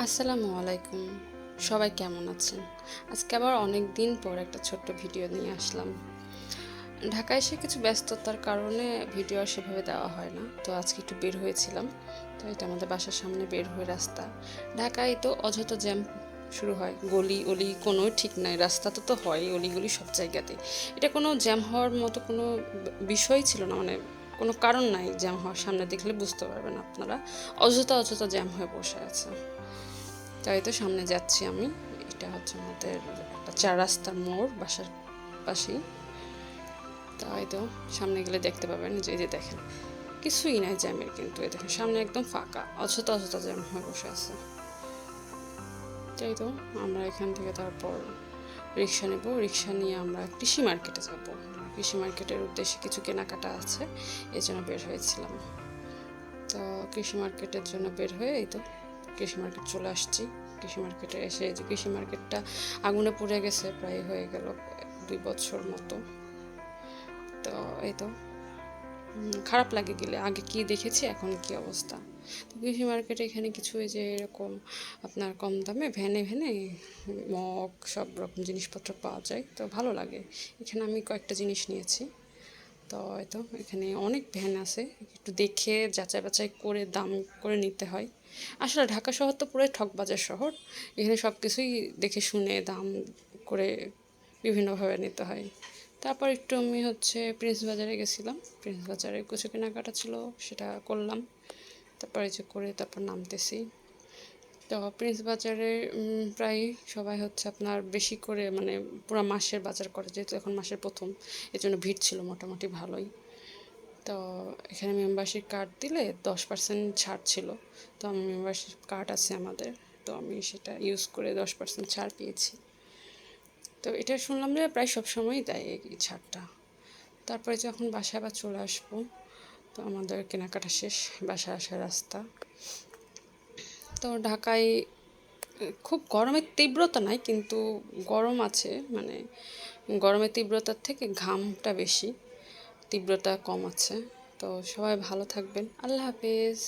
আসসালামু আলাইকুম। সবাই কেমন আছেন? আজকে আবার অনেক দিন পর একটা ছোট্ট ভিডিও নিয়ে আসলাম। ঢাকায় এসে কিছু ব্যস্ততার কারণে ভিডিও আর সেভাবে দেওয়া হয় না। তো আজকে একটু বের হয়েছিলাম। তো এটা আমাদের বাসার সামনে বের হয়ে রাস্তা। ঢাকায় তো অযথা জ্যাম শুরু হয়। গলি অলি কোনো ঠিক নাই। রাস্তাতে তো হয় অলিগলি সব জায়গাতেই। এটা কোনো জ্যাম হওয়ার মতো কোনো বিষয় ছিল না, মানে কোনো কারণ নাই জ্যাম হওয়ার। সামনে দেখলে বুঝতে পারবেন আপনারা। অযথা জ্যাম হয়ে বসে আছে। তাই তো সামনে যাচ্ছি আমি। এটা হচ্ছে আমাদের একটা চার রাস্তার মোড়, বাসার পাশেই। তাই তো সামনে গেলে দেখতে পাবেন যে এই যে দেখেন কিছুই নাই জ্যামের, কিন্তু এই দেখেন সামনে একদম ফাঁকা, অযথা জ্যাম হয়ে বসে আছে। তাই তো আমরা এখান থেকে তারপর রিক্সা নেব। রিক্সা নিয়ে আমরা কৃষি মার্কেটে যাব। কৃষি মার্কেটের উদ্দেশ্যে কিছু কেনাকাটা আছে, এই জন্য বের হয়েছিলাম। তো কৃষি মার্কেটের জন্য বের হয়ে এই তো কৃষি মার্কেট চলে আসছি। কৃষি মার্কেটে এসে যে কৃষি মার্কেটটা আগুনে পুড়ে গেছে, প্রায় হয়ে গেল 2 বছর মতো। তো এই তো খারাপ লাগে গেলে, আগে কি দেখেছি এখন কি অবস্থা। তো কৃষি মার্কেটে এখানে কিছু এই যে এরকম আপনার কম দামে ভ্যানে ভ্যানে মগ সব রকম জিনিসপত্র পাওয়া যায়, তো ভালো লাগে। এখানে আমি কয়েকটা জিনিস নিয়েছি। তো হয়তো এখানে অনেক ভ্যান আছে, একটু দেখে যাচাই বাছাই করে দাম করে নিতে হয়। আসলে ঢাকা শহর তো পুরো ঠকবাজার শহর। এখানে সব কিছুই দেখে শুনে দাম করে বিভিন্নভাবে নিতে হয়। তারপর একটু আমি হচ্ছে প্রিন্স বাজারে গেছিলাম। প্রিন্স বাজারে কিছু কেনাকাটা ছিল, সেটা করলাম। তারপরে যে করে তারপর নামতেছি। তো প্রিন্স বাজারে প্রায় সবাই হচ্ছে আপনার বেশি করে মানে পুরো মাসের বাজার করে, যেহেতু এখন মাসের প্রথম, এই জন্য ভিড় ছিল মোটামুটি ভালোই। তো এখানে মেম্বারশিপ কার্ড দিলে 10% ছাড় ছিল। তো আমি মেম্বারশিপ কার্ড আছে আমাদের, তো আমি সেটা ইউজ করে 10% ছাড় পেয়েছি। তো এটা শুনলাম যে প্রায় সব সময়ই দেয় এই ছাড়টা। তারপরে যখন বাসায় আবার চলে আসবো, তো আমাদের কেনাকাটা শেষ, বাসায় আসার রাস্তা। তো ঢাকায় খুব গরমের তীব্রতা নাই, কিন্তু গরম আছে, মানে গরমের তীব্রতার থেকে ঘামটা বেশি, তীব্রতা কম আছে। তো সবাই ভালো থাকবেন। আল্লাহ হাফেজ।